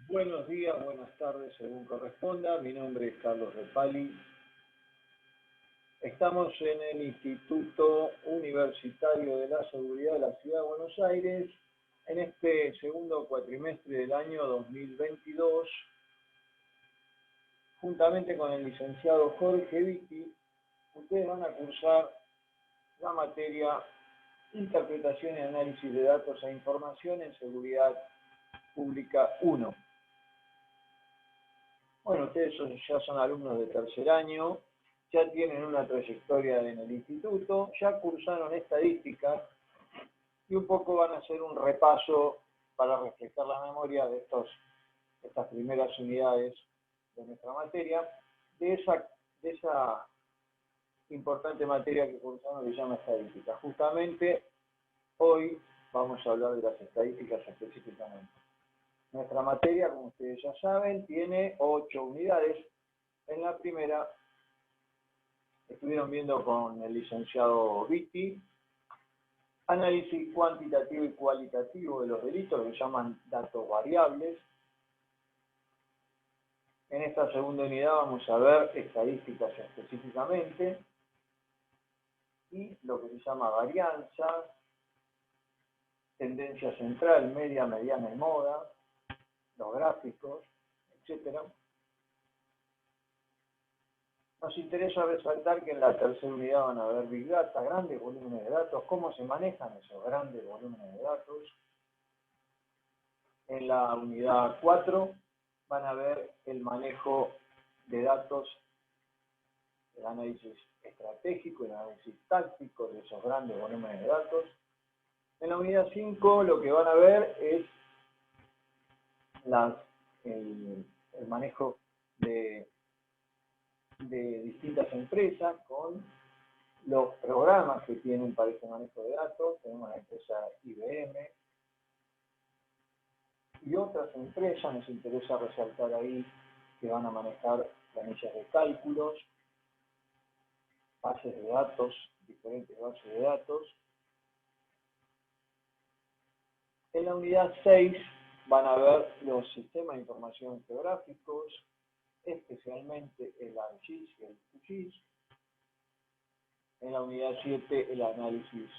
Buenos días, buenas tardes, según corresponda. Mi nombre es Carlos Repali. Estamos en el Instituto Universitario de la Seguridad de la Ciudad de Buenos Aires en este segundo cuatrimestre del año 2022, juntamente con el licenciado Jorge Vitti. Ustedes van a cursar la materia Interpretación y Análisis de Datos e Información en Seguridad Pública 1. Bueno, ustedes ya son alumnos de tercer año, ya tienen una trayectoria en el instituto, ya cursaron estadística y un poco van a hacer un repaso para refrescar la memoria de estas primeras unidades de nuestra materia, de esa importante materia que cursaron que se llama estadística. Justamente hoy vamos a hablar de las estadísticas específicamente. Nuestra materia, como ustedes ya saben, tiene 8 unidades. En la primera estuvieron viendo con el licenciado Vitti análisis cuantitativo y cualitativo de los delitos, que llaman datos variables. En esta segunda unidad vamos a ver estadísticas específicamente y lo que se llama varianza, tendencia central, media, mediana y moda, los gráficos, etc. Nos interesa resaltar que en la tercera unidad van a ver Big Data, grandes volúmenes de datos, cómo se manejan esos grandes volúmenes de datos. En la unidad 4 van a ver el manejo de datos, el análisis estratégico, el análisis táctico de esos grandes volúmenes de datos. En la unidad 5 lo que van a ver es el manejo de distintas empresas con los programas que tienen para ese manejo de datos. Tenemos la empresa IBM y otras empresas. Nos interesa resaltar ahí que van a manejar planillas de cálculos, bases de datos, diferentes bases de datos. En la unidad 6 van a ver los sistemas de información geográficos, especialmente el ARGIS y el QGIS. En la unidad 7 el análisis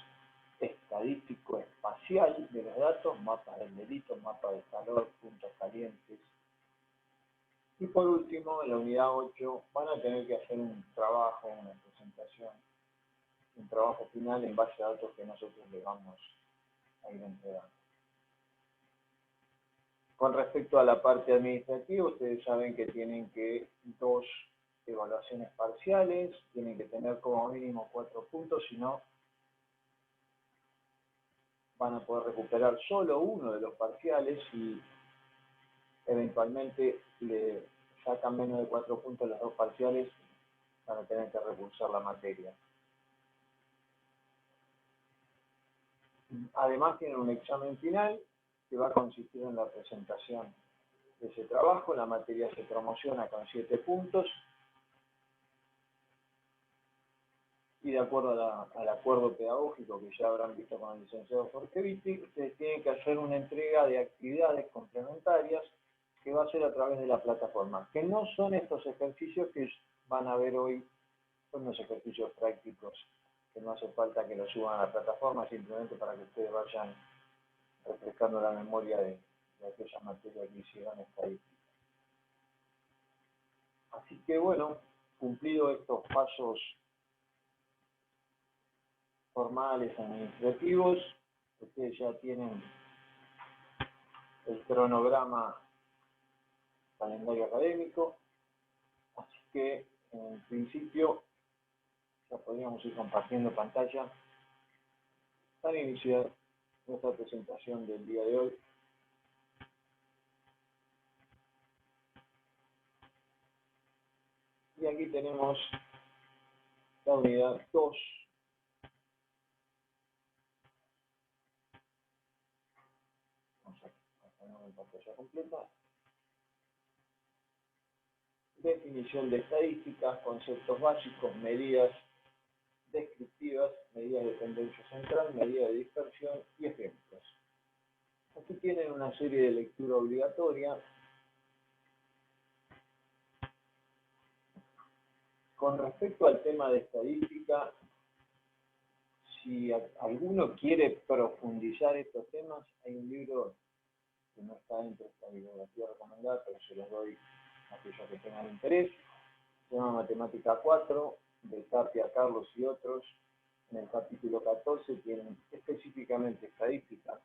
estadístico espacial de los datos, mapas del delito, mapas de calor, puntos calientes. Y por último, en la unidad 8 van a tener que hacer un trabajo, una presentación, un trabajo final en base a datos que nosotros les vamos a ir entregando. Con respecto a la parte administrativa, ustedes saben que tienen que 2 evaluaciones parciales, tienen que tener como mínimo 4 puntos, si no van a poder recuperar solo uno de los parciales y eventualmente le sacan menos de 4 puntos los 2 parciales, van a tener que recursar la materia. Además tienen un examen final que va a consistir en la presentación de ese trabajo. La materia se promociona con 7 puntos y de acuerdo al acuerdo pedagógico que ya habrán visto con el licenciado Jorge Vitti, ustedes tienen que hacer una entrega de actividades complementarias que va a ser a través de la plataforma, que no son estos ejercicios que van a ver hoy, son unos ejercicios prácticos que no hace falta que los suban a la plataforma, simplemente para que ustedes vayan refrescando la memoria de aquella materia que hicieron estadística. Así que bueno, cumplido estos pasos formales, administrativos, ustedes ya tienen el cronograma calendario académico, así que en principio ya podríamos ir compartiendo pantalla para iniciar nuestra presentación del día de hoy. Y aquí tenemos la unidad 2. Vamos a poner en pantalla completa. Definición de estadísticas, conceptos básicos, medidas descriptivas, medidas de tendencia central, medidas de dispersión y ejemplos. Aquí tienen una serie de lectura obligatoria con respecto al tema de estadística, si alguno quiere profundizar estos temas, hay un libro que no está dentro de esta bibliografía recomendada, pero se los doy a aquellos que tengan interés. Se llama Matemática 4, de Tapia, Carlos y otros. En el capítulo 14 tienen específicamente estadística,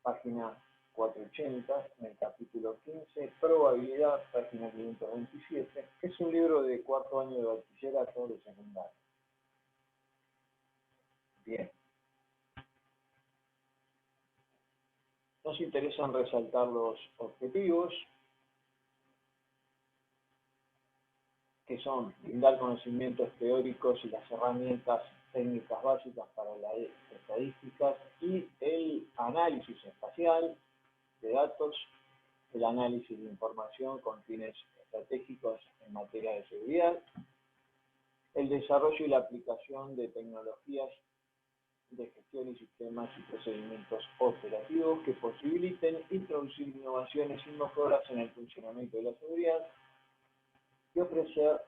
página 480. En el capítulo 15, probabilidad, página 527. Es un libro de cuarto año de bachillerato de secundaria. Bien. Nos interesan resaltar los objetivos, que son brindar conocimientos teóricos y las herramientas técnicas básicas para las estadísticas y el análisis espacial de datos, el análisis de información con fines estratégicos en materia de seguridad, el desarrollo y la aplicación de tecnologías de gestión y sistemas y procedimientos operativos que posibiliten introducir innovaciones y mejoras en el funcionamiento de la seguridad y ofrecer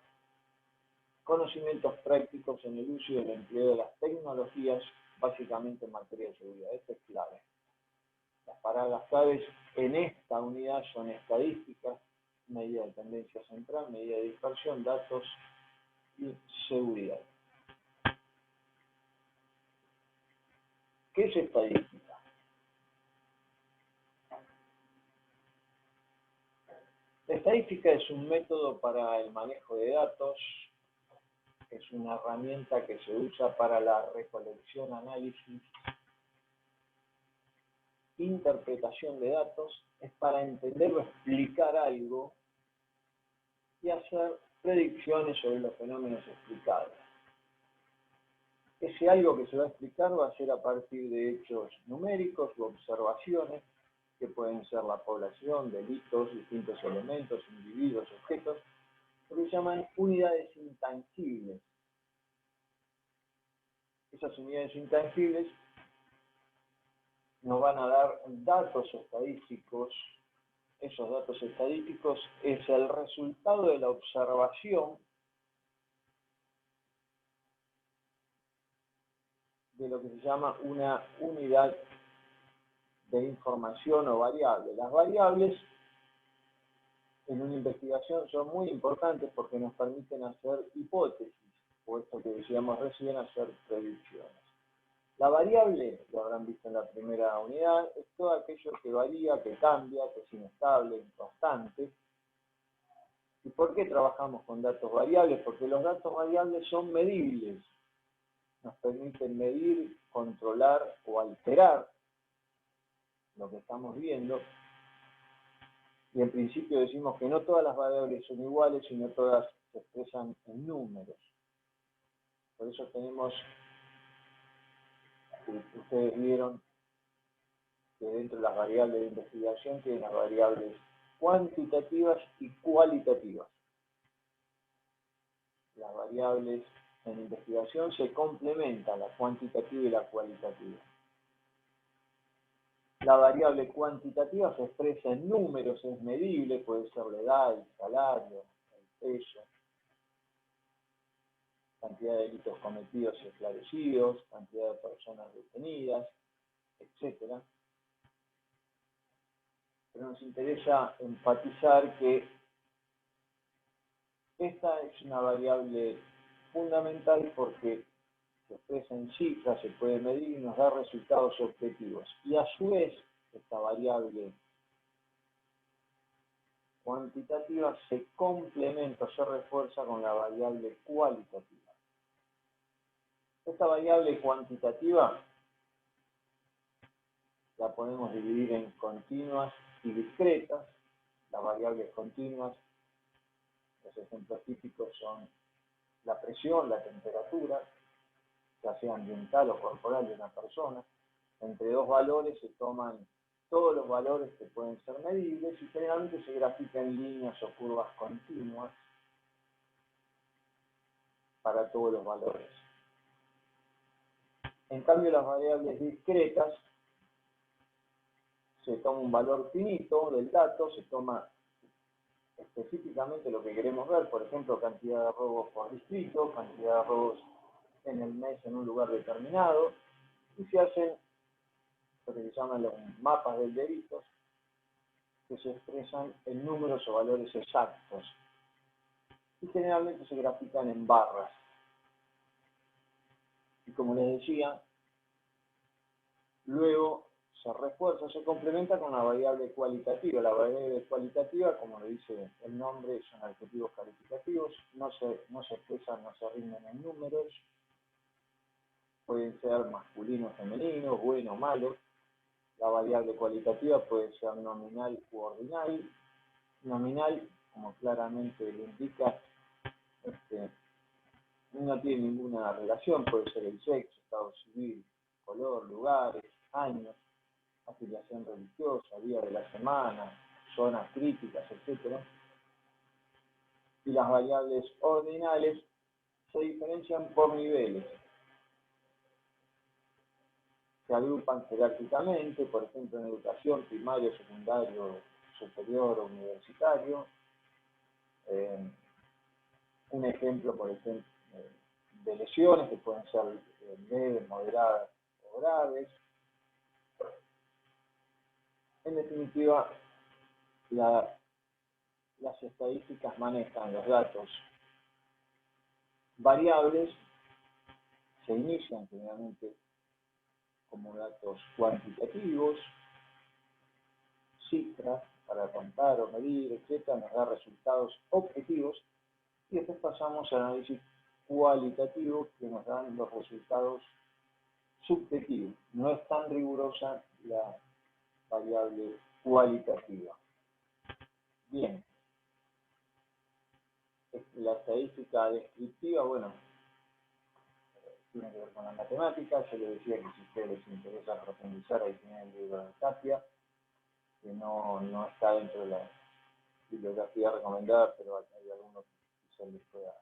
conocimientos prácticos en el uso y el empleo de las tecnologías, básicamente en materia de seguridad. Esto es clave. Las palabras claves en esta unidad son estadísticas, medida de tendencia central, medida de dispersión, datos y seguridad. ¿Qué es estadística? La estadística es un método para el manejo de datos, es una herramienta que se usa para la recolección, análisis, interpretación de datos, es para entender o explicar algo y hacer predicciones sobre los fenómenos explicados. Ese algo que se va a explicar va a ser a partir de hechos numéricos u observaciones, que pueden ser la población, delitos, distintos elementos, individuos, objetos, lo que se llaman unidades intangibles. Esas unidades intangibles nos van a dar datos estadísticos. Esos datos estadísticos es el resultado de la observación de lo que se llama una unidad de información o variable. Las variables en una investigación son muy importantes porque nos permiten hacer hipótesis, o esto que decíamos recién, hacer predicciones. La variable, lo habrán visto en la primera unidad, es todo aquello que varía, que cambia, que es inestable, inconstante. ¿Y por qué trabajamos con datos variables? Porque los datos variables son medibles. Nos permiten medir, controlar o alterar lo que estamos viendo. Y en principio decimos que no todas las variables son iguales, sino todas se expresan en números. Por eso tenemos, ustedes vieron que dentro de las variables de investigación tienen las variables cuantitativas y cualitativas. Las variables en investigación se complementan, la cuantitativa y la cualitativa. La variable cuantitativa se expresa en números, es medible, puede ser la edad, el salario, el peso, cantidad de delitos cometidos y esclarecidos, cantidad de personas detenidas, etc. Pero nos interesa enfatizar que esta es una variable fundamental porque se expresa en cifras, se puede medir y nos da resultados objetivos. Y a su vez, esta variable cuantitativa se complementa, se refuerza con la variable cualitativa. Esta variable cuantitativa la podemos dividir en continuas y discretas. Las variables continuas, los ejemplos típicos son la presión, la temperatura, ya sea ambiental o corporal de una persona. Entre dos valores se toman todos los valores que pueden ser medibles y generalmente se grafican en líneas o curvas continuas para todos los valores. En cambio, las variables discretas, se toma un valor finito del dato, se toma específicamente lo que queremos ver, por ejemplo, cantidad de robos por distrito, cantidad de robos en el mes en un lugar determinado, y se hacen lo que se llaman los mapas del delito, que se expresan en números o valores exactos, y generalmente se grafican en barras. Y como les decía, luego se refuerza, se complementa con una variable cualitativa. La variable cualitativa, como le dice el nombre, son adjetivos calificativos, no se expresan, no se rinden en números, pueden ser masculinos, femeninos, buenos, malos. La variable cualitativa puede ser nominal u ordinal. Nominal, como claramente le indica, no tiene ninguna relación, puede ser el sexo, estado civil, color, lugares, años, afiliación religiosa, día de la semana, zonas críticas, etc. Y las variables ordinales se diferencian por niveles. Se agrupan jerárquicamente, por ejemplo, en educación, primario, secundario, superior o universitario. Un ejemplo, por ejemplo, de lesiones que pueden ser leves, moderadas o graves. En definitiva, las estadísticas manejan los datos variables, se inician generalmente como datos cuantitativos, cifras para contar o medir, etc., nos da resultados objetivos, y después pasamos al análisis cualitativo, que nos dan los resultados subjetivos. No es tan rigurosa la variable cualitativa. Bien, la estadística descriptiva, bueno, tiene que ver con la matemática. Yo les decía que si a ustedes les interesa profundizar, ahí tienen el libro de Tapia, que no está dentro de la bibliografía recomendada, pero hay algunos que se les pueda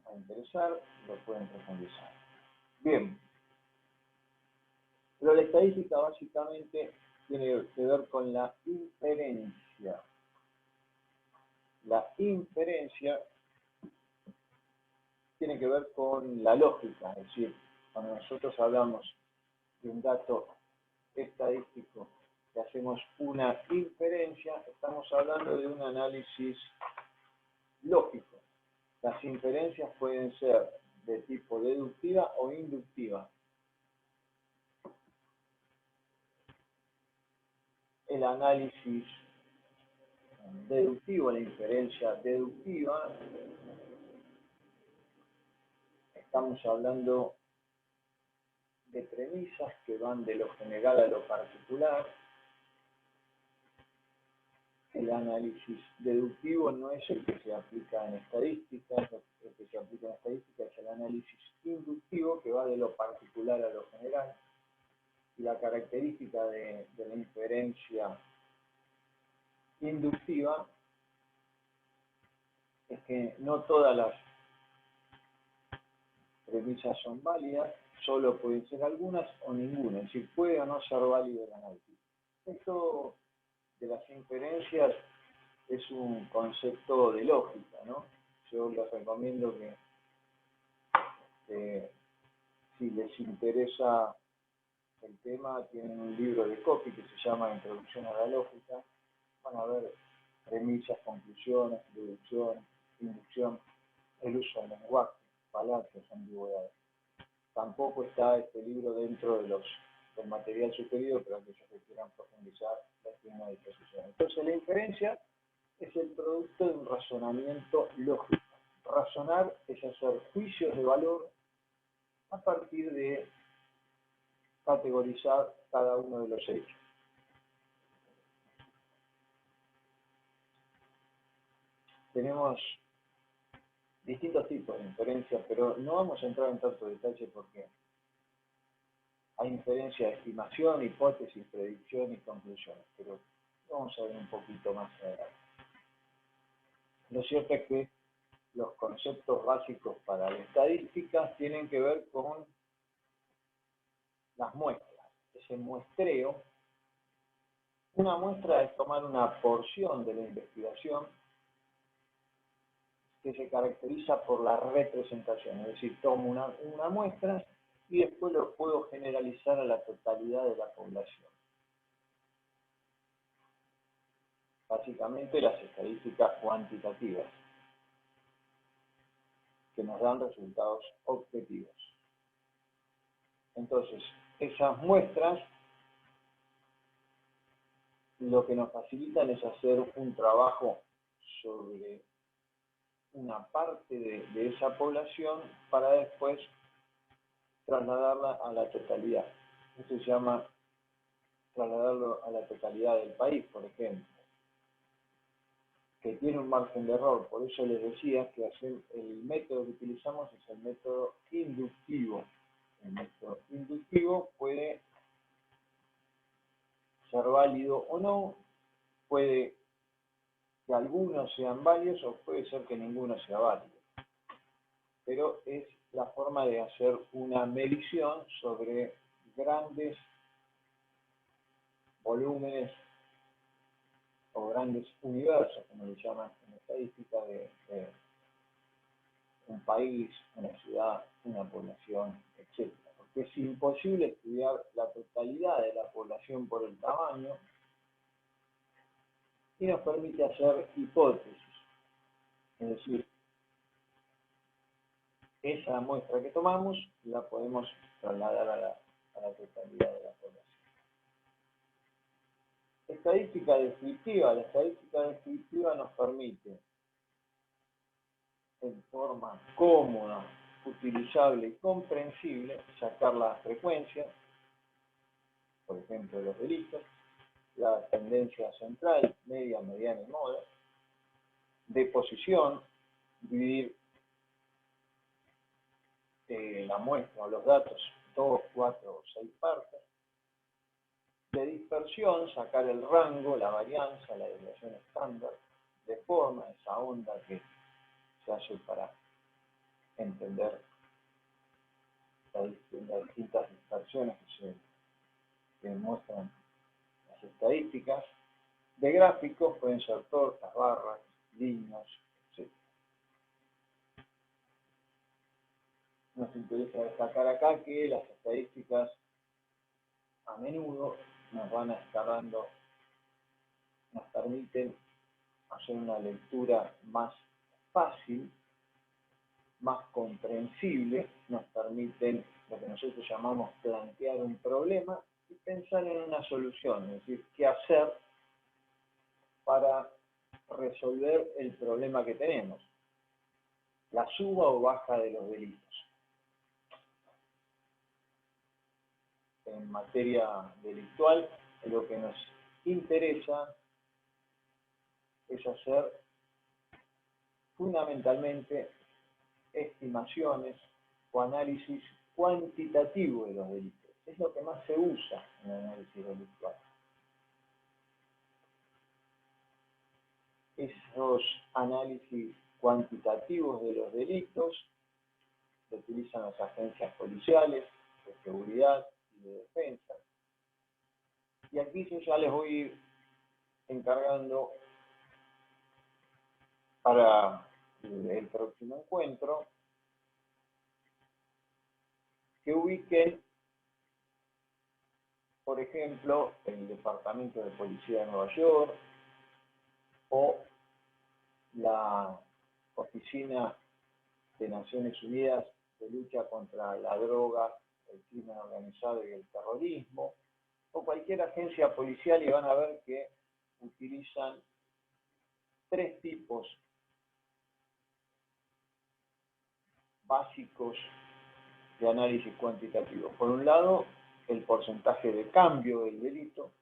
a interesar, lo pueden profundizar. Bien, pero la estadística básicamente tiene que ver con la inferencia. La inferencia tiene que ver con la lógica, es decir, cuando nosotros hablamos de un dato estadístico que hacemos una inferencia, estamos hablando de un análisis lógico. Las inferencias pueden ser de tipo deductiva o inductiva. El análisis deductivo, la inferencia deductiva, estamos hablando de premisas que van de lo general a lo particular. El análisis deductivo no es el que se aplica en estadística, el que se aplica en estadística es el análisis inductivo, que va de lo particular a lo general. Y la característica de la inferencia inductiva es que no todas las premisas son válidas, solo pueden ser algunas o ninguna, es decir, puede o no ser válido el análisis. Esto de las inferencias es un concepto de lógica, ¿no? Yo les recomiendo que si les interesa el tema, tienen un libro de Copy que se llama Introducción a la Lógica. Van a ver premisas, conclusiones, deducción, inducción, el uso del lenguaje, falacias, ambigüedades. Tampoco está este libro dentro del material sugerido, pero aquellos que quieran profundizar la tienen a disposición. Entonces la inferencia es el producto de un razonamiento lógico. Razonar es hacer juicios de valor a partir de categorizar cada uno de los hechos. Tenemos distintos tipos de inferencias, pero no vamos a entrar en tanto detalle porque hay inferencia de estimación, hipótesis, predicción y conclusiones, pero vamos a ver un poquito más adelante. Lo cierto es que los conceptos básicos para la estadística tienen que ver con las muestras, ese muestreo Una muestra es tomar una porción de la investigación que se caracteriza por la representación, es decir, tomo una muestra y después lo puedo generalizar a la totalidad de la población. Básicamente las estadísticas cuantitativas, que nos dan resultados objetivos. Entonces, esas muestras lo que nos facilitan es hacer un trabajo sobre una parte de esa población para después trasladarla a la totalidad. Eso se llama trasladarlo a la totalidad del país, por ejemplo, que tiene un margen de error. Por eso les decía que el método que utilizamos es el método inductivo. El método inductivo puede ser válido o no, puede que algunos sean válidos o puede ser que ninguno sea válido. Pero es la forma de hacer una medición sobre grandes volúmenes o grandes universos, como le llaman en estadística, de un país, una ciudad, una población, etc. Porque es imposible estudiar la totalidad de la población por el tamaño y nos permite hacer hipótesis. Es decir, esa muestra que tomamos la podemos trasladar a la totalidad de la población. Estadística descriptiva. La estadística descriptiva nos permite, en forma cómoda, utilizable y comprensible, sacar la frecuencia, por ejemplo, de los delitos, la tendencia central, media, mediana y moda, de posición, dividir la muestra o los datos 2, 4 o 6 partes, de dispersión, sacar el rango, la varianza, la desviación estándar, de forma, esa onda que se hace para entender las distintas dispersiones que muestran las estadísticas. De gráficos pueden ser tortas, barras, líneas, etc. Nos interesa destacar acá que las estadísticas a menudo nos van a estar dando, nos permiten hacer una lectura más fácil, más comprensible, nos permiten lo que nosotros llamamos plantear un problema y pensar en una solución, es decir, qué hacer para resolver el problema que tenemos, la suba o baja de los delitos. En materia delictual, lo que nos interesa es hacer fundamentalmente estimaciones o análisis cuantitativo de los delitos. Es lo que más se usa en el análisis delictual. Esos análisis cuantitativos de los delitos lo utilizan las agencias policiales, de seguridad y de defensa. Y aquí yo ya les voy encargando para el próximo encuentro que ubiquen, por ejemplo, el Departamento de Policía de Nueva York o la Oficina de Naciones Unidas de Lucha contra la Droga, el crimen organizado y el terrorismo, o cualquier agencia policial, y van a ver que utilizan tres tipos básicos de análisis cuantitativo. Por un lado, el porcentaje de cambio del delito.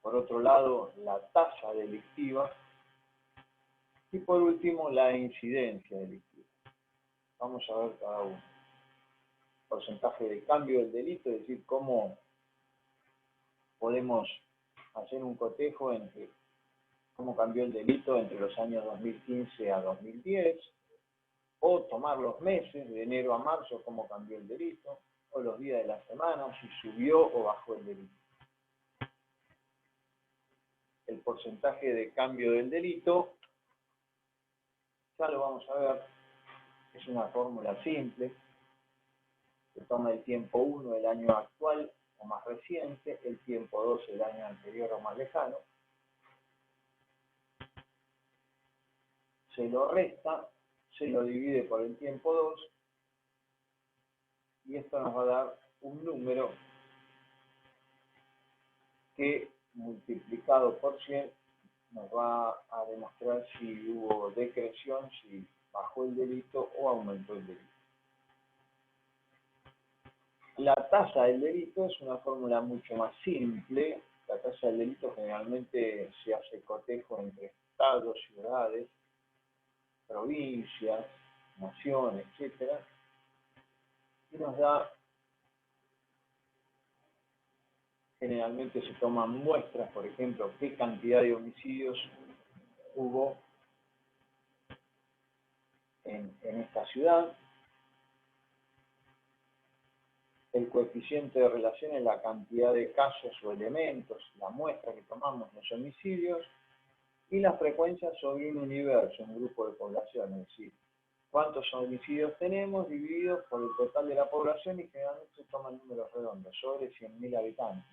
Por otro lado, la tasa delictiva. Y por último, la incidencia delictiva. Vamos a ver cada uno. Porcentaje de cambio del delito, es decir, cómo podemos hacer un cotejo entre cómo cambió el delito entre los años 2015 a 2010, o tomar los meses, de enero a marzo, cómo cambió el delito, o los días de la semana, si subió o bajó el delito. porcentaje de cambio del delito, ya lo vamos a ver, es una fórmula simple, se toma el tiempo 1 del año actual o más reciente, el tiempo 2 del año anterior o más lejano, se lo resta, se lo divide por el tiempo 2 y esto nos va a dar un número que multiplicado por 100 nos va a demostrar si hubo decreción, si bajó el delito o aumentó el delito. La tasa del delito es una fórmula mucho más simple. La tasa del delito generalmente se hace cotejo entre estados, ciudades, provincias, naciones, etcétera, y nos da, generalmente se toman muestras, por ejemplo, qué cantidad de homicidios hubo en esta ciudad. El coeficiente de relación es la cantidad de casos o elementos, la muestra que tomamos, los homicidios, y la frecuencia sobre un universo, un grupo de población, es decir, cuántos homicidios tenemos divididos por el total de la población y generalmente se toman números redondos, sobre 100.000 habitantes.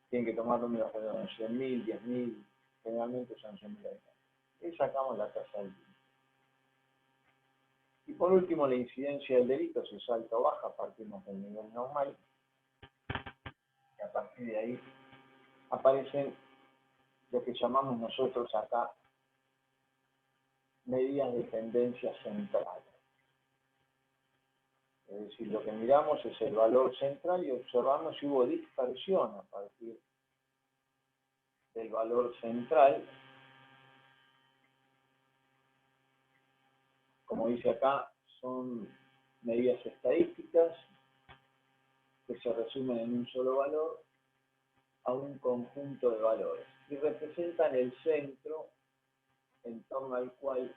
Tienen que tomar números redondos, 100.000, 10.000, generalmente son 100.000 habitantes. Y sacamos la tasa del delito. Y por último, la incidencia del delito, si es alta o baja, partimos del nivel normal, y a partir de ahí aparecen lo que llamamos nosotros acá medidas de tendencia central. Es decir, lo que miramos es el valor central y observamos si hubo dispersión a partir del valor central. Como dice acá, son medidas estadísticas que se resumen en un solo valor a un conjunto de valores y representan el centro en torno al cual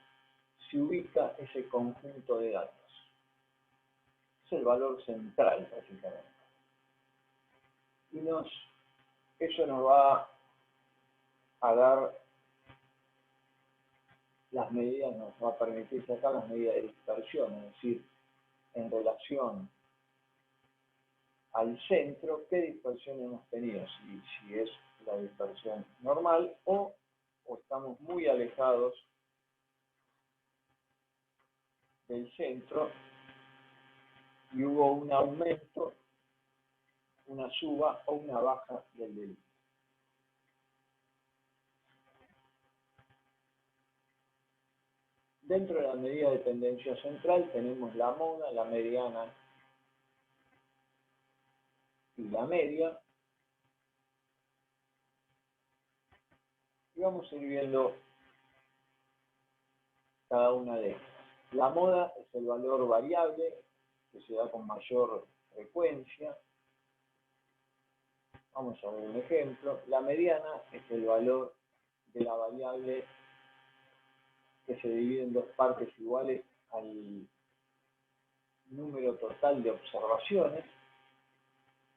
se ubica ese conjunto de datos. Es el valor central, básicamente. Y eso nos va a dar las medidas, nos va a permitir sacar las medidas de dispersión, es decir, en relación al centro, qué dispersión hemos tenido, si es la dispersión normal o estamos muy alejados del centro y hubo un aumento, una suba o una baja del delito. Dentro de la medida de tendencia central tenemos la moda, la mediana y la media. Y vamos a ir viendo cada una de estas. La moda es el valor variable que se da con mayor frecuencia. Vamos a ver un ejemplo. La mediana es el valor de la variable que se divide en dos partes iguales al número total de observaciones.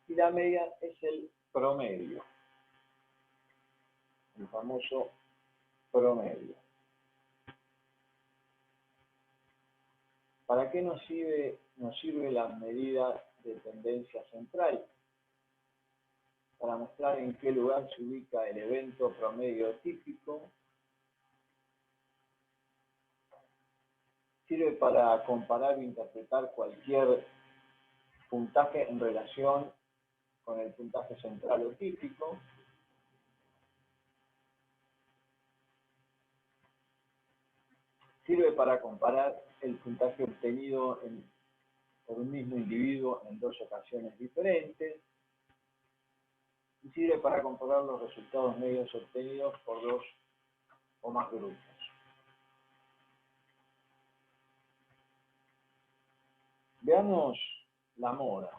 Y la media es el promedio, el famoso promedio. ¿Para qué nos sirve la medida de tendencia central? Para mostrar en qué lugar se ubica el evento promedio típico. Sirve para comparar e interpretar cualquier puntaje en relación con el puntaje central o típico. Sirve para comparar el puntaje obtenido por un mismo individuo en dos ocasiones diferentes. Y sirve para comparar los resultados medios obtenidos por dos o más grupos. Veamos la moda.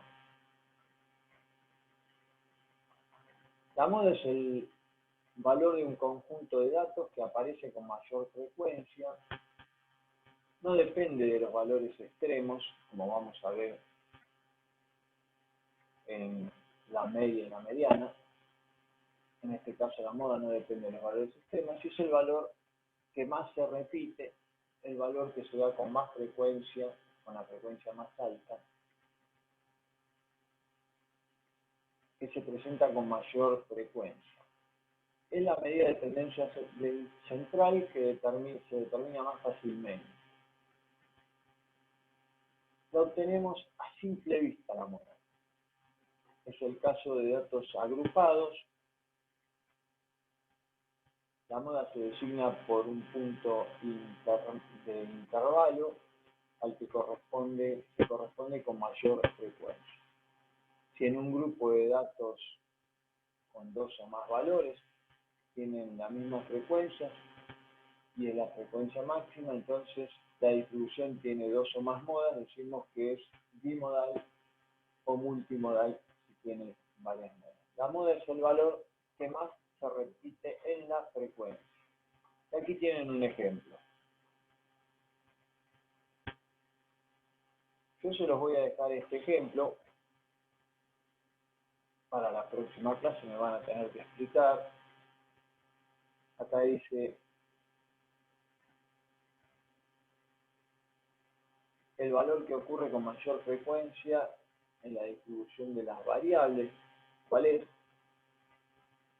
La moda es el valor de un conjunto de datos que aparece con mayor frecuencia. No depende de los valores extremos, como vamos a ver en la media y la mediana. en este caso la moda no depende de los valores extremos, y es el valor que más se repite, el valor que se da con más frecuencia, con la frecuencia más alta, que se presenta con mayor frecuencia. Es la medida de tendencia central que se determina más fácilmente. La obtenemos a simple vista la moda. Es el caso de datos agrupados. La moda se designa por un punto de intervalo al que se corresponde con mayor frecuencia. Si en un grupo de datos con dos o más valores tienen la misma frecuencia y es la frecuencia máxima, entonces la distribución tiene dos o más modas, decimos que es bimodal o multimodal si tiene varias modas. La moda es el valor que más se repite en la frecuencia. Aquí tienen un ejemplo. Yo se los voy a dejar este ejemplo. Para la próxima clase me van a tener que explicar. Acá dice el valor que ocurre con mayor frecuencia en la distribución de las variables. ¿Cuál es?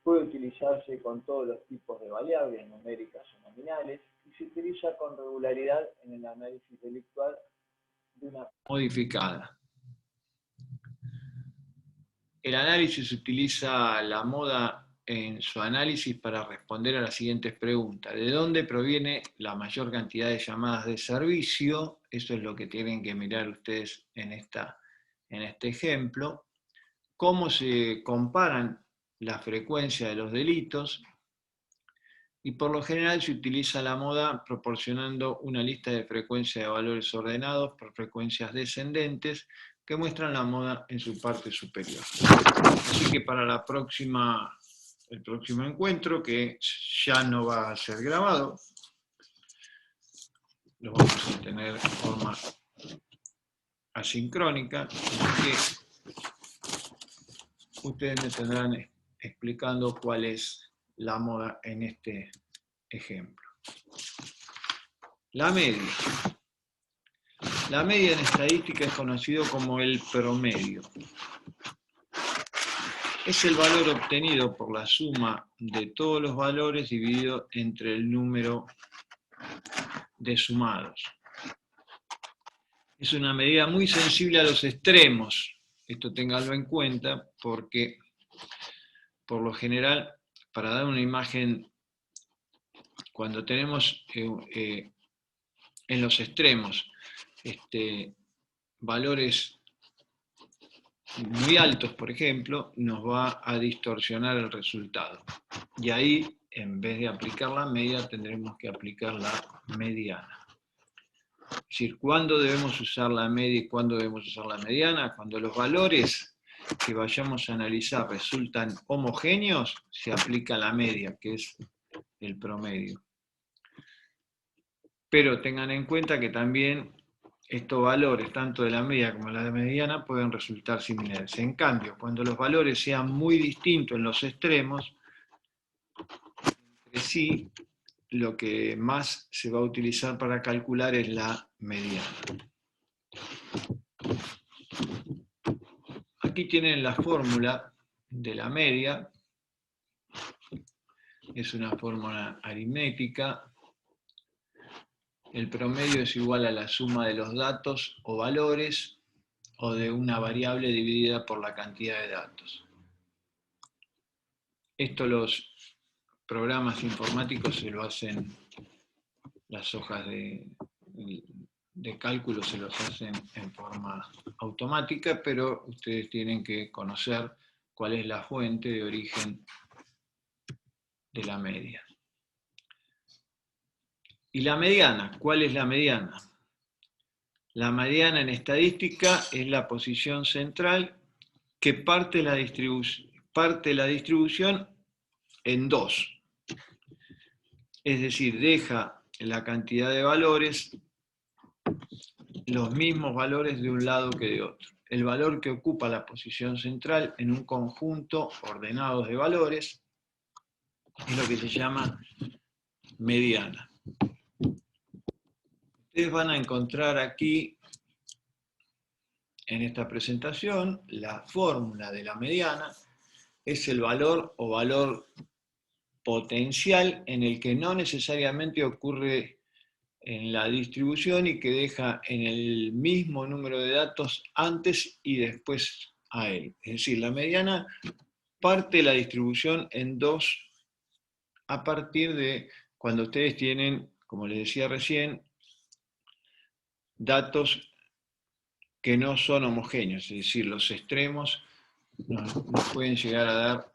Puede utilizarse con todos los tipos de variables, numéricas o nominales, y se utiliza con regularidad en el análisis delictual de una modificada. El análisis utiliza la moda en su análisis para responder a las siguientes preguntas. ¿De dónde proviene la mayor cantidad de llamadas de servicio? Eso es lo que tienen que mirar ustedes en este ejemplo. ¿Cómo se comparan la frecuencia de los delitos? Y por lo general se utiliza la moda proporcionando una lista de frecuencia de valores ordenados por frecuencias descendentes que muestran la moda en su parte superior. Así que para el próximo encuentro, que ya no va a ser grabado, lo vamos a tener de forma asincrónica, así que ustedes me tendrán explicando cuál es la moda en este ejemplo. La media. La media en estadística es conocido como el promedio. Es el valor obtenido por la suma de todos los valores dividido entre el número de sumados. Es una medida muy sensible a los extremos. Esto ténganlo en cuenta porque, por lo general, para dar una imagen, cuando tenemos en los extremos valores muy altos, por ejemplo, nos va a distorsionar el resultado. Y ahí, en vez de aplicar la media, tendremos que aplicar la mediana. Es decir, ¿cuándo debemos usar la media y cuándo debemos usar la mediana? Cuando los valores que vayamos a analizar resultan homogéneos, se aplica la media, que es el promedio. Pero tengan en cuenta que también estos valores, tanto de la media como de la mediana, pueden resultar similares. En cambio, cuando los valores sean muy distintos en los extremos, entre sí, lo que más se va a utilizar para calcular es la mediana. Aquí tienen la fórmula de la media. Es una fórmula aritmética. El promedio es igual a la suma de los datos o valores o de una variable dividida por la cantidad de datos. Esto los programas informáticos se lo hacen, las hojas de cálculo se los hacen en forma automática, pero ustedes tienen que conocer cuál es la fuente de origen de la media. ¿Y la mediana? ¿Cuál es la mediana? La mediana en estadística es la posición central que parte la distribución en dos. Es decir, deja la cantidad de valores, los mismos valores de un lado que de otro. El valor que ocupa la posición central en un conjunto ordenado de valores es lo que se llama mediana. Ustedes van a encontrar aquí, en esta presentación, la fórmula de la mediana. Es el valor o valor potencial en el que no necesariamente ocurre en la distribución y que deja en el mismo número de datos antes y después a él. Es decir, la mediana parte la distribución en dos a partir de cuando ustedes tienen, como les decía recién, datos que no son homogéneos, es decir, los extremos nos pueden llegar a dar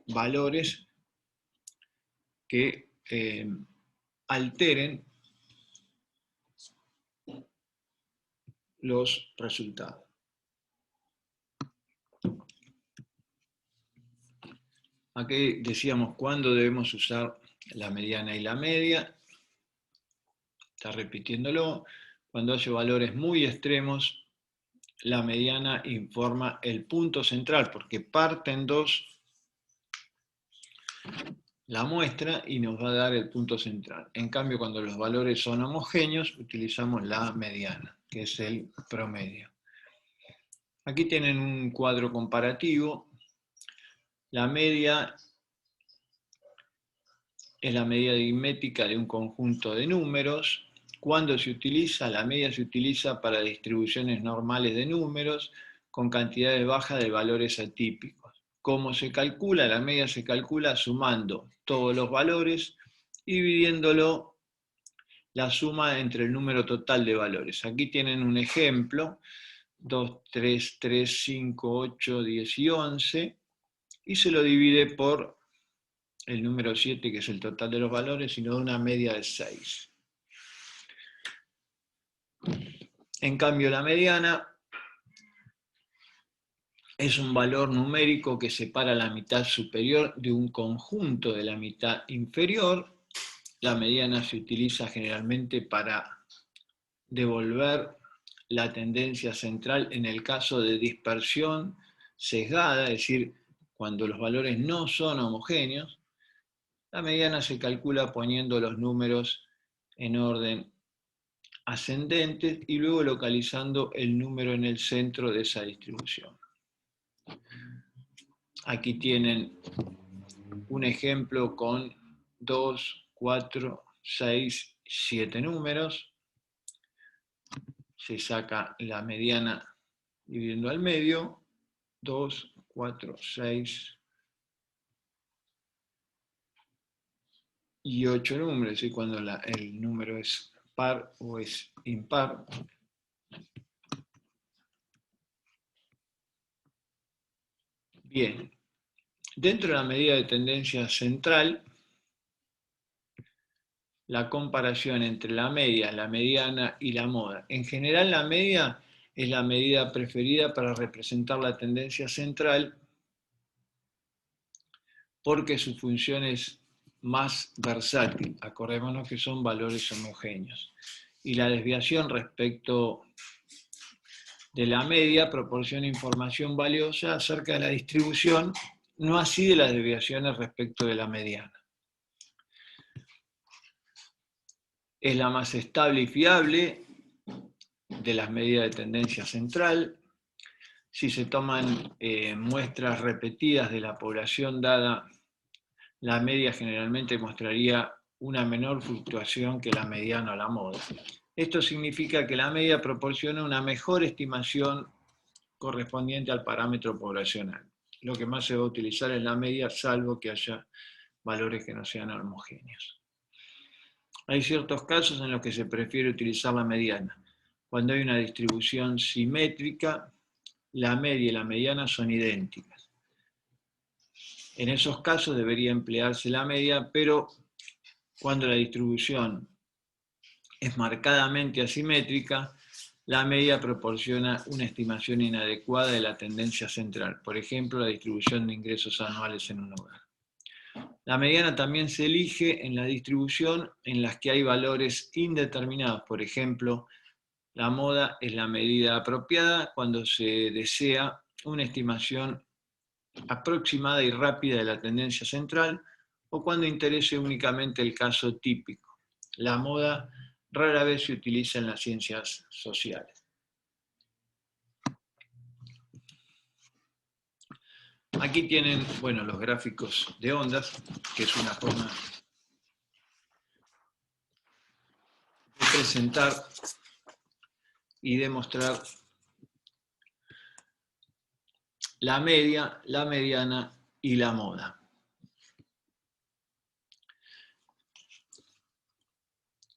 valores que alteren los resultados. Aquí decíamos cuándo debemos usar la mediana y la media. Está repitiéndolo. Cuando hay valores muy extremos, la mediana informa el punto central, porque parte en dos la muestra y nos va a dar el punto central. En cambio, cuando los valores son homogéneos, utilizamos la mediana, que es el promedio. Aquí tienen un cuadro comparativo. La media es la medida aritmética de un conjunto de números. Cuando se utiliza, la media se utiliza para distribuciones normales de números con cantidades bajas de valores atípicos. ¿Cómo se calcula? La media se calcula sumando todos los valores y dividiéndolo la suma entre el número total de valores. Aquí tienen un ejemplo, 2, 3, 3, 5, 8, 10 y 11, y se lo divide por el número 7, que es el total de los valores, sino de una media de 6. En cambio, la mediana es un valor numérico que separa la mitad superior de un conjunto de la mitad inferior. La mediana se utiliza generalmente para devolver la tendencia central en el caso de dispersión sesgada, es decir, cuando los valores no son homogéneos. La mediana se calcula poniendo los números en orden ascendente y luego localizando el número en el centro de esa distribución. Aquí tienen un ejemplo con 2, 4, 6, 7 números. Se saca la mediana dividiendo al medio, 2, 4, 6 y 8 números, y cuando el número es par o es impar. Bien, dentro de la medida de tendencia central, la comparación entre la media, la mediana y la moda. En general, la media es la medida preferida para representar la tendencia central porque su función es más versátil. Acordémonos que son valores homogéneos. Y la desviación respecto de la media proporciona información valiosa acerca de la distribución, no así de las desviaciones respecto de la mediana. Es la más estable y fiable de las medidas de tendencia central. Si se toman muestras repetidas de la población dada, la media generalmente mostraría una menor fluctuación que la mediana o la moda. Esto significa que la media proporciona una mejor estimación correspondiente al parámetro poblacional. Lo que más se va a utilizar es la media, salvo que haya valores que no sean homogéneos. Hay ciertos casos en los que se prefiere utilizar la mediana. Cuando hay una distribución simétrica, la media y la mediana son idénticas. En esos casos debería emplearse la media, pero cuando la distribución es marcadamente asimétrica, la media proporciona una estimación inadecuada de la tendencia central, por ejemplo, la distribución de ingresos anuales en un hogar. La mediana también se elige en la distribución en las que hay valores indeterminados, por ejemplo, la moda es la medida apropiada cuando se desea una estimación aproximada y rápida de la tendencia central, o cuando interese únicamente el caso típico. La moda rara vez se utiliza en las ciencias sociales. Aquí tienen, bueno, los gráficos de ondas, que es una forma de presentar y demostrar la media, la mediana y la moda.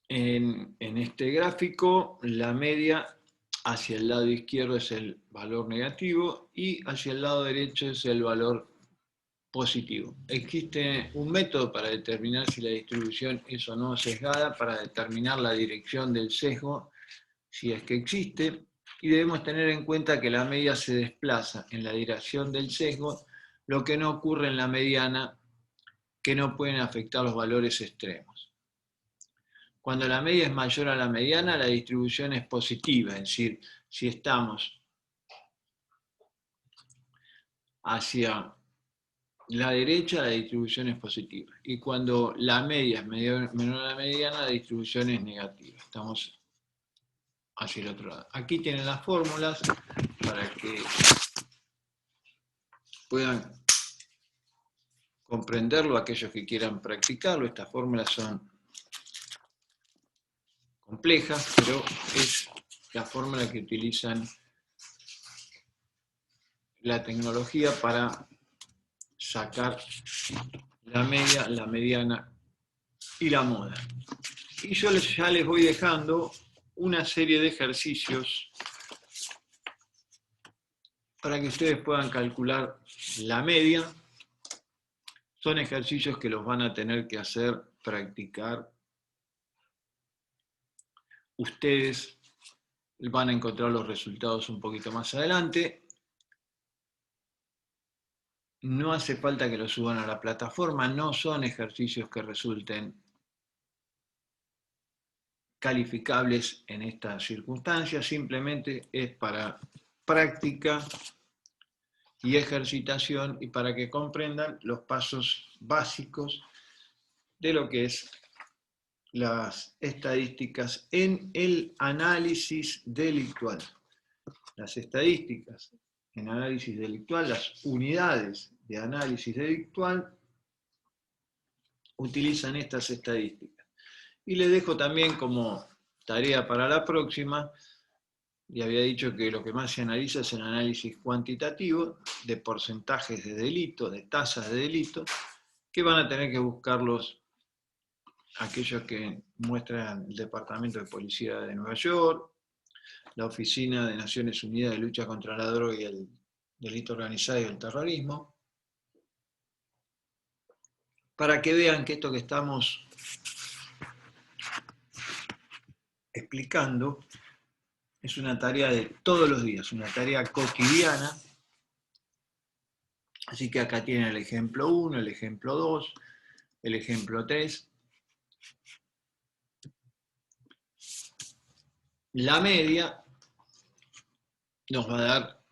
En este gráfico, la media hacia el lado izquierdo es el valor negativo y hacia el lado derecho es el valor positivo. Existe un método para determinar si la distribución es o no sesgada, para determinar la dirección del sesgo, si es que existe, y debemos tener en cuenta que la media se desplaza en la dirección del sesgo, lo que no ocurre en la mediana, que no pueden afectar los valores extremos. Cuando la media es mayor a la mediana, la distribución es positiva, es decir, si estamos hacia la derecha, la distribución es positiva. Y cuando la media es menor a la mediana, la distribución es negativa. Estamos hacia el otro lado. Aquí tienen las fórmulas para que puedan comprenderlo aquellos que quieran practicarlo. Estas fórmulas son complejas, pero es la fórmula que utilizan la tecnología para sacar la media, la mediana y la moda. Y yo ya les voy dejando una serie de ejercicios para que ustedes puedan calcular la media. Son ejercicios que los van a tener que hacer, practicar. Ustedes van a encontrar los resultados un poquito más adelante. No hace falta que los suban a la plataforma, no son ejercicios que resulten calificables en estas circunstancias, simplemente es para práctica y ejercitación y para que comprendan los pasos básicos de lo que es las estadísticas en el análisis delictual. Las estadísticas en análisis delictual, las unidades de análisis delictual utilizan estas estadísticas. Y les dejo también como tarea para la próxima, y había dicho que lo que más se analiza es el análisis cuantitativo de porcentajes de delito, de tasas de delito, que van a tener que buscarlos aquellos que muestran el Departamento de Policía de Nueva York, la Oficina de Naciones Unidas de Lucha contra la Droga y el Delito Organizado y el Terrorismo, para que vean que esto que estamos explicando es una tarea de todos los días, una tarea cotidiana. Así que acá tienen el ejemplo 1, el ejemplo 2, el ejemplo 3. La media nos va a dar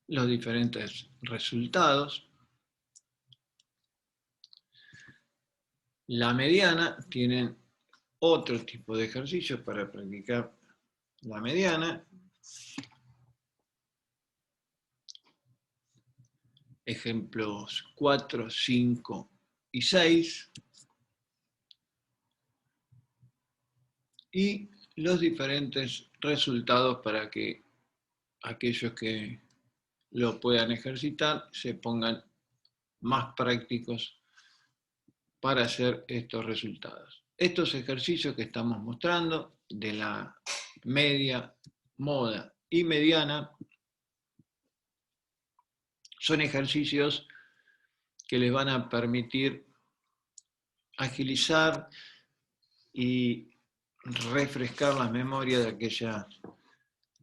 los diferentes resultados. La mediana, tienen otro tipo de ejercicios para practicar la mediana. Ejemplos 4, 5 y 6. Y los diferentes resultados para que aquellos que lo puedan ejercitar se pongan más prácticos para hacer estos resultados. Estos ejercicios que estamos mostrando de la media, moda y mediana son ejercicios que les van a permitir agilizar y refrescar las memorias de aquella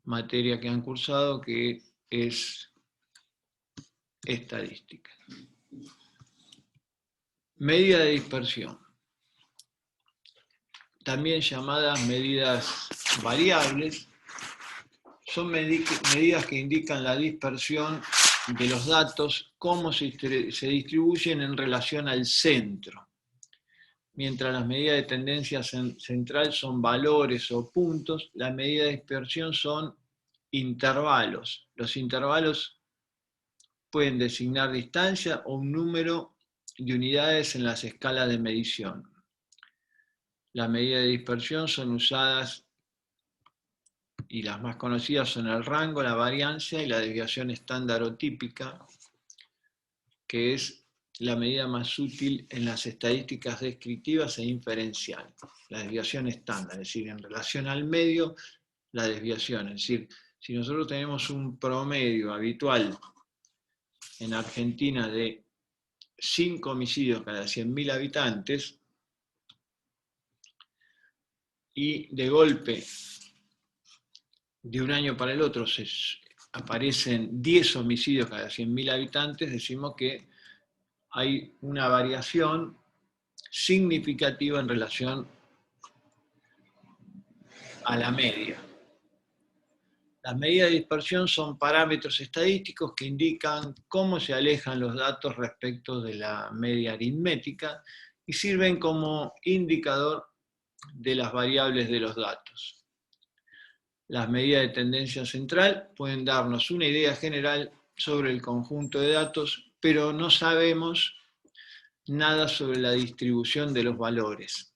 materia que han cursado, que es estadística. Medida de dispersión, también llamadas medidas variables, son medidas que indican la dispersión de los datos, cómo se distribuyen en relación al centro. Mientras las medidas de tendencia central son valores o puntos, las medidas de dispersión son intervalos. Los intervalos pueden designar distancia o un número de unidades en las escalas de medición. Las medidas de dispersión son usadas y las más conocidas son el rango, la varianza y la desviación estándar o típica, que es la medida más útil en las estadísticas descriptivas e inferenciales. La desviación estándar, es decir, en relación al medio, la desviación. Es decir, si nosotros tenemos un promedio habitual en Argentina de 5 homicidios cada 100.000 habitantes, y de golpe, de un año para el otro, aparecen 10 homicidios cada 100.000 habitantes, decimos que hay una variación significativa en relación a la media. Las medidas de dispersión son parámetros estadísticos que indican cómo se alejan los datos respecto de la media aritmética y sirven como indicador de las variables de los datos. Las medidas de tendencia central pueden darnos una idea general sobre el conjunto de datos, pero no sabemos nada sobre la distribución de los valores.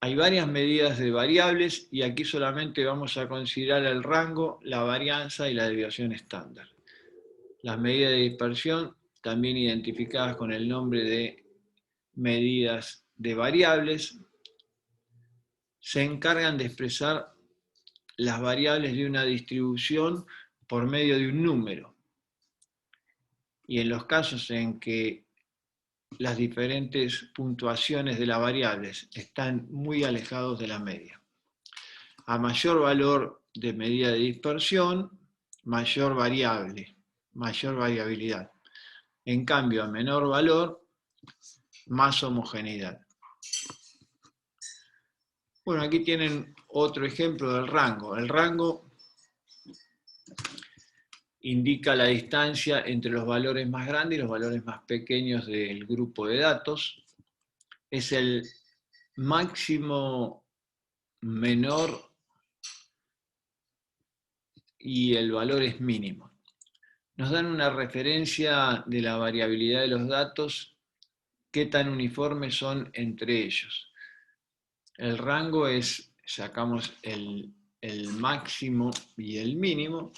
Hay varias medidas de variables y aquí solamente vamos a considerar el rango, la varianza y la desviación estándar. Las medidas de dispersión, también identificadas con el nombre de medidas de variables, se encargan de expresar las variables de una distribución por medio de un número. Y en los casos en que las diferentes puntuaciones de las variables están muy alejados de la media. A mayor valor de medida de dispersión, mayor variabilidad. En cambio, a menor valor, más homogeneidad. Bueno, aquí tienen otro ejemplo del rango. El rango indica la distancia entre los valores más grandes y los valores más pequeños del grupo de datos. Es el máximo menor y el valor es mínimo. Nos dan una referencia de la variabilidad de los datos, qué tan uniformes son entre ellos. El rango es, sacamos el máximo y el mínimo,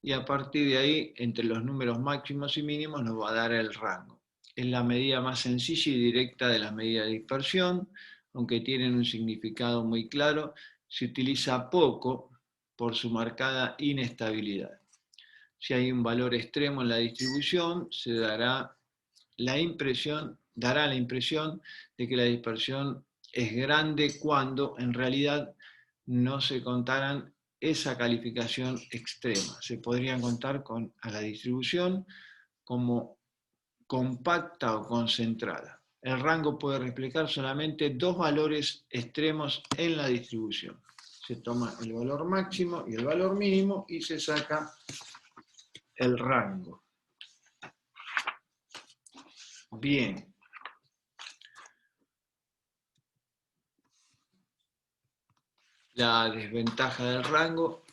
y a partir de ahí, entre los números máximos y mínimos, nos va a dar el rango. Es la medida más sencilla y directa de la medida de dispersión, aunque tienen un significado muy claro, se utiliza poco por su marcada inestabilidad. Si hay un valor extremo en la distribución, se dará la impresión de que la dispersión es grande cuando en realidad no se contaran esa calificación extrema. Se podrían contar a la distribución como compacta o concentrada. El rango puede reflejar solamente dos valores extremos en la distribución. Se toma el valor máximo y el valor mínimo y se saca el rango. Bien. La desventaja del rango,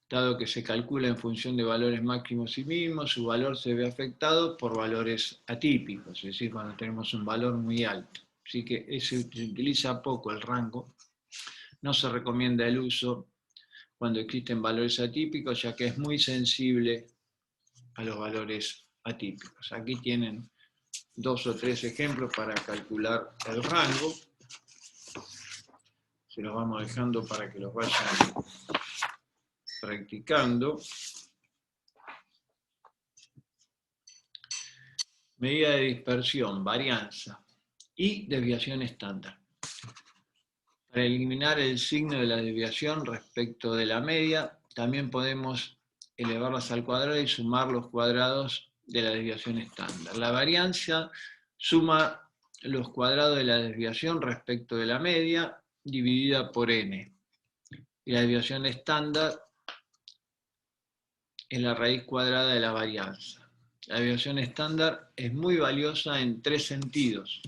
dado que se calcula en función de valores máximos y mínimos, su valor se ve afectado por valores atípicos, es decir, cuando tenemos un valor muy alto. Así que se utiliza poco el rango. No se recomienda el uso cuando existen valores atípicos, ya que es muy sensible a los valores atípicos. Aquí tienen 2 o 3 ejemplos para calcular el rango. Se los vamos dejando para que los vayan practicando. Medida de dispersión, varianza y desviación estándar. Para eliminar el signo de la desviación respecto de la media, también podemos elevarlas al cuadrado y sumar los cuadrados de la desviación estándar. La varianza suma los cuadrados de la desviación respecto de la media dividida por n. Y la desviación estándar es la raíz cuadrada de la varianza. La desviación estándar es muy valiosa en tres sentidos.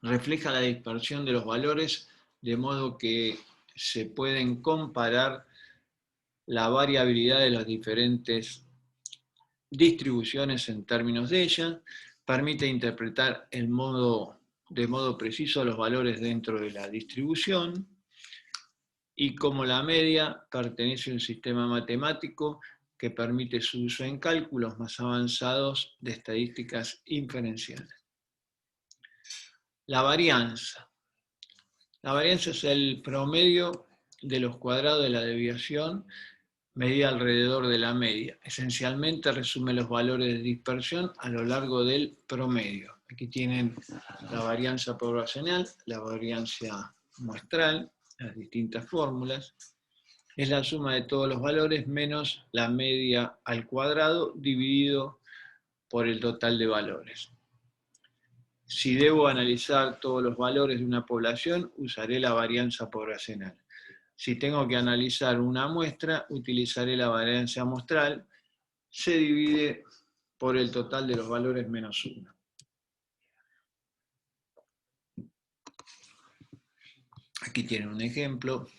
Refleja la dispersión de los valores de modo que se pueden comparar la variabilidad de las diferentes distribuciones en términos de ella, permite interpretar de modo preciso los valores dentro de la distribución, y como la media pertenece a un sistema matemático que permite su uso en cálculos más avanzados de estadísticas inferenciales. La varianza. La varianza es el promedio de los cuadrados de la desviación medida alrededor de la media. Esencialmente resume los valores de dispersión a lo largo del promedio. Aquí tienen la varianza poblacional, la varianza muestral, las distintas fórmulas. Es la suma de todos los valores menos la media al cuadrado dividido por el total de valores. Si debo analizar todos los valores de una población, usaré la varianza poblacional. Si tengo que analizar una muestra, utilizaré la varianza muestral. Se divide por el total de los valores menos 1. Aquí tienen un ejemplo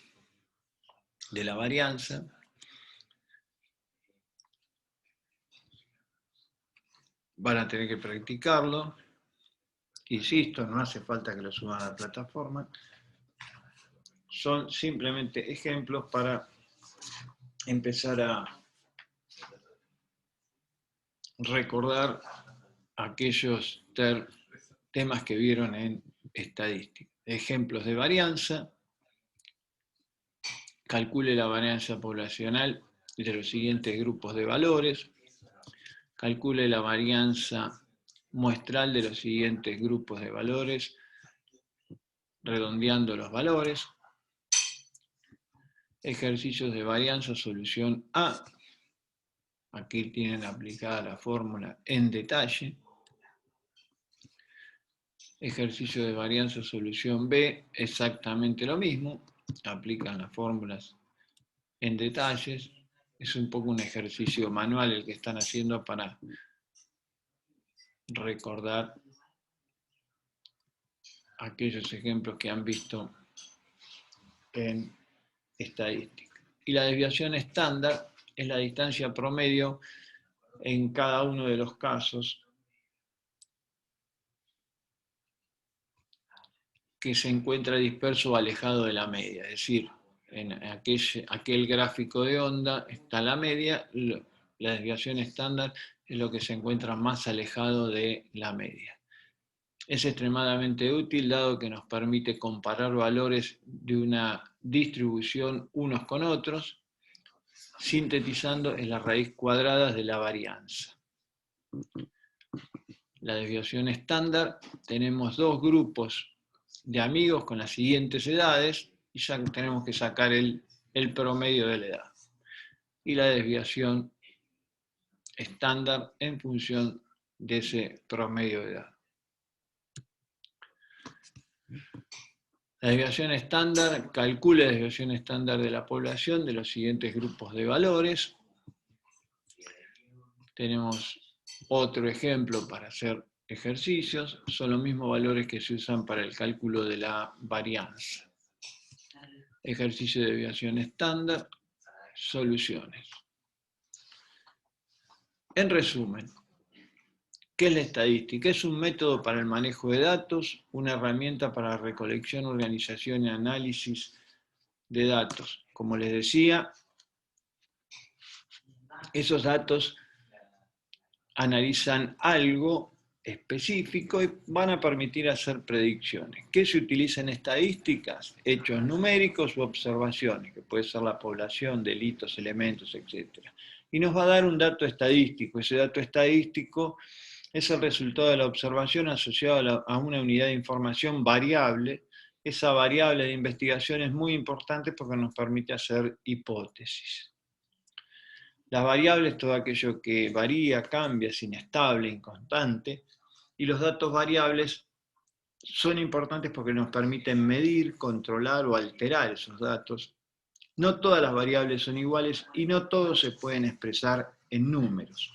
de la varianza. Van a tener que practicarlo. Insisto, no hace falta que lo suban a la plataforma. Son simplemente ejemplos para empezar a recordar aquellos temas que vieron en estadística. Ejemplos de varianza. Calcule la varianza poblacional de los siguientes grupos de valores. Calcule la varianza muestral de los siguientes grupos de valores, redondeando los valores. Ejercicios de varianza, solución A. Aquí tienen aplicada la fórmula en detalle. Ejercicio de varianza, solución B, exactamente lo mismo. Aplican las fórmulas en detalles. Es un poco un ejercicio manual el que están haciendo para recordar aquellos ejemplos que han visto en estadística. Y la desviación estándar es la distancia promedio en cada uno de los casos que se encuentra disperso o alejado de la media. Es decir, en aquel gráfico de onda está la media, la desviación estándar es lo que se encuentra más alejado de la media. Es extremadamente útil dado que nos permite comparar valores de una distribución unos con otros, sintetizando en las raíz cuadradas de la varianza. La desviación estándar, tenemos dos grupos de amigos con las siguientes edades y ya tenemos que sacar el promedio de la edad. Y la desviación estándar en función de ese promedio de edad. La desviación estándar, calcula la desviación estándar de la población de los siguientes grupos de valores. Tenemos otro ejemplo para hacer ejercicios, son los mismos valores que se usan para el cálculo de la varianza. Ejercicio de desviación estándar, soluciones. En resumen, ¿qué es la estadística? Es un método para el manejo de datos, una herramienta para la recolección, organización y análisis de datos. Como les decía, esos datos analizan algo específico y van a permitir hacer predicciones. ¿Qué se utiliza en estadísticas? Hechos numéricos u observaciones, que puede ser la población, delitos, elementos, etc. Y nos va a dar un dato estadístico. Ese dato estadístico es el resultado de la observación asociado a una unidad de información variable. Esa variable de investigación es muy importante porque nos permite hacer hipótesis. Las variables, todo aquello que varía, cambia, es inestable, inconstante, y los datos variables son importantes porque nos permiten medir, controlar o alterar esos datos No todas las variables son iguales y no todos se pueden expresar en números.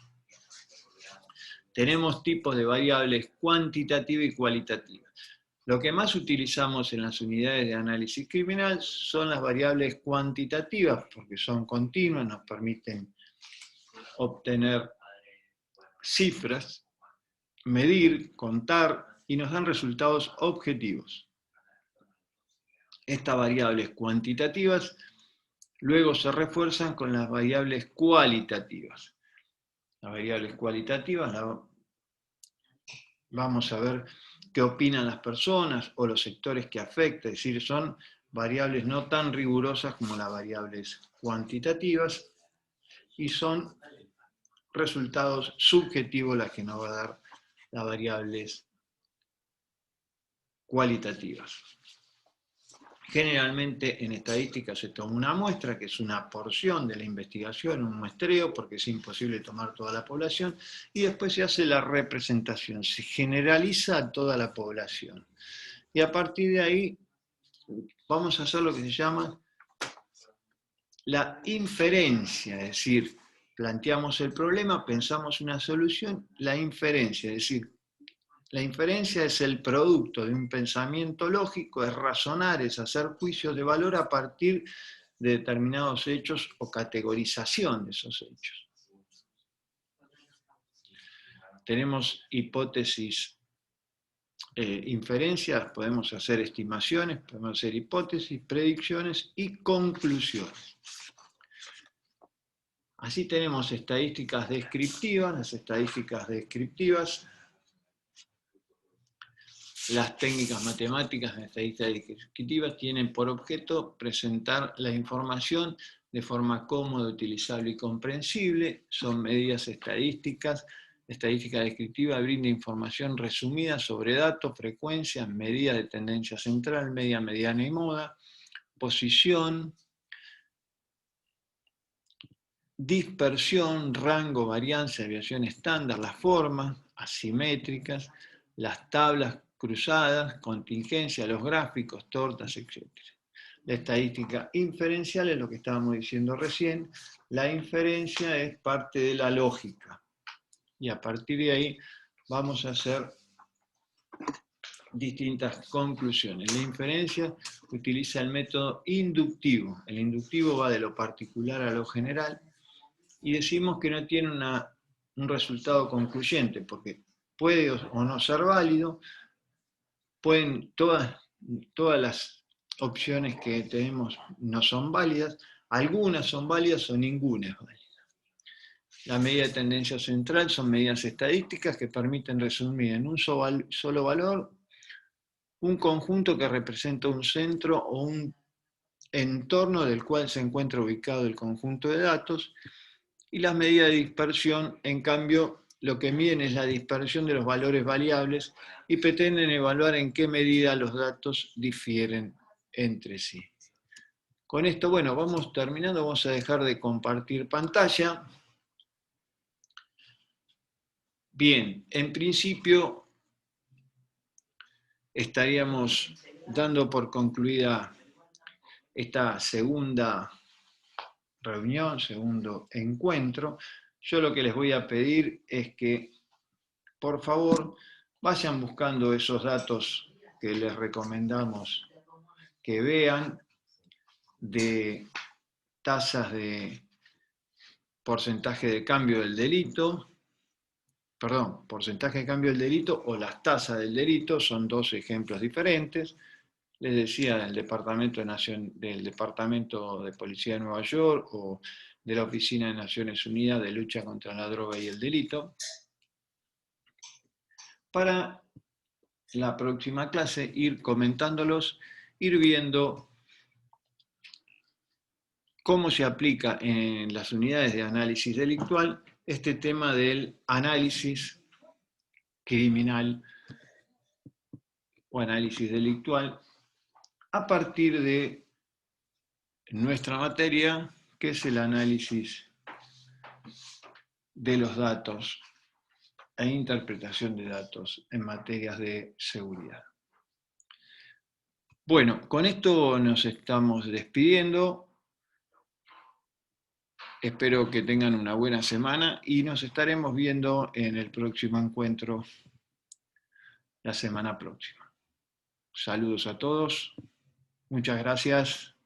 Tenemos tipos de variables cuantitativa y cualitativa. Lo que más utilizamos en las unidades de análisis criminal son las variables cuantitativas, porque son continuas, nos permiten obtener cifras, medir, contar y nos dan resultados objetivos. Estas variables cuantitativas luego se refuerzan con las variables cualitativas. Las variables cualitativas vamos a ver qué opinan las personas o los sectores que afecta, es decir, son variables no tan rigurosas como las variables cuantitativas y son resultados subjetivos las que nos va a dar las variables cualitativas. Generalmente en estadística se toma una muestra, que es una porción de la investigación, un muestreo, porque es imposible tomar toda la población, y después se hace la representación, se generaliza a toda la población. Y a partir de ahí vamos a hacer lo que se llama la inferencia, es decir, planteamos el problema, pensamos una solución, la inferencia, es decir, la inferencia es el producto de un pensamiento lógico, es razonar, es hacer juicios de valor a partir de determinados hechos o categorización de esos hechos. Tenemos hipótesis, inferencias, podemos hacer estimaciones, podemos hacer hipótesis, predicciones y conclusiones. Así tenemos estadísticas descriptivas, las estadísticas descriptivas. Las técnicas matemáticas en estadística descriptiva tienen por objeto presentar la información de forma cómoda, utilizable y comprensible. Son medidas estadísticas. Estadística descriptiva brinda información resumida sobre datos, frecuencias, medidas de tendencia central, media, mediana y moda, posición, dispersión, rango, varianza, desviación estándar, las formas asimétricas, las tablas cruzadas, contingencia, los gráficos, tortas, etc. La estadística inferencial es lo que estábamos diciendo recién. La inferencia es parte de la lógica. Y a partir de ahí vamos a hacer distintas conclusiones. La inferencia utiliza el método inductivo. El inductivo va de lo particular a lo general y decimos que no tiene un resultado concluyente, porque puede o no ser válido, pueden todas las opciones que tenemos no son válidas, algunas son válidas o ninguna es válida. La medida de tendencia central son medidas estadísticas que permiten resumir en un solo valor un conjunto que representa un centro o un entorno del cual se encuentra ubicado el conjunto de datos, y las medidas de dispersión, en cambio, lo que miden es la dispersión de los valores variables y pretenden evaluar en qué medida los datos difieren entre sí. Con esto, bueno, vamos terminando, vamos a dejar de compartir pantalla. Bien, en principio estaríamos dando por concluida esta segunda reunión, segundo encuentro. Yo lo que les voy a pedir es que, por favor, vayan buscando esos datos que les recomendamos que vean de tasas de porcentaje de cambio del delito, porcentaje de cambio del delito o las tasas del delito, son dos ejemplos diferentes. Les decía del Departamento de Policía de Nueva York o de la Oficina de Naciones Unidas de Lucha contra la Droga y el Delito. Para la próxima clase ir comentándolos, ir viendo cómo se aplica en las unidades de análisis delictual este tema del análisis criminal o análisis delictual a partir de nuestra materia, que es el análisis de los datos e interpretación de datos en materias de seguridad. Bueno, con esto nos estamos despidiendo. Espero que tengan una buena semana y nos estaremos viendo en el próximo encuentro la semana próxima. Saludos a todos. Muchas gracias.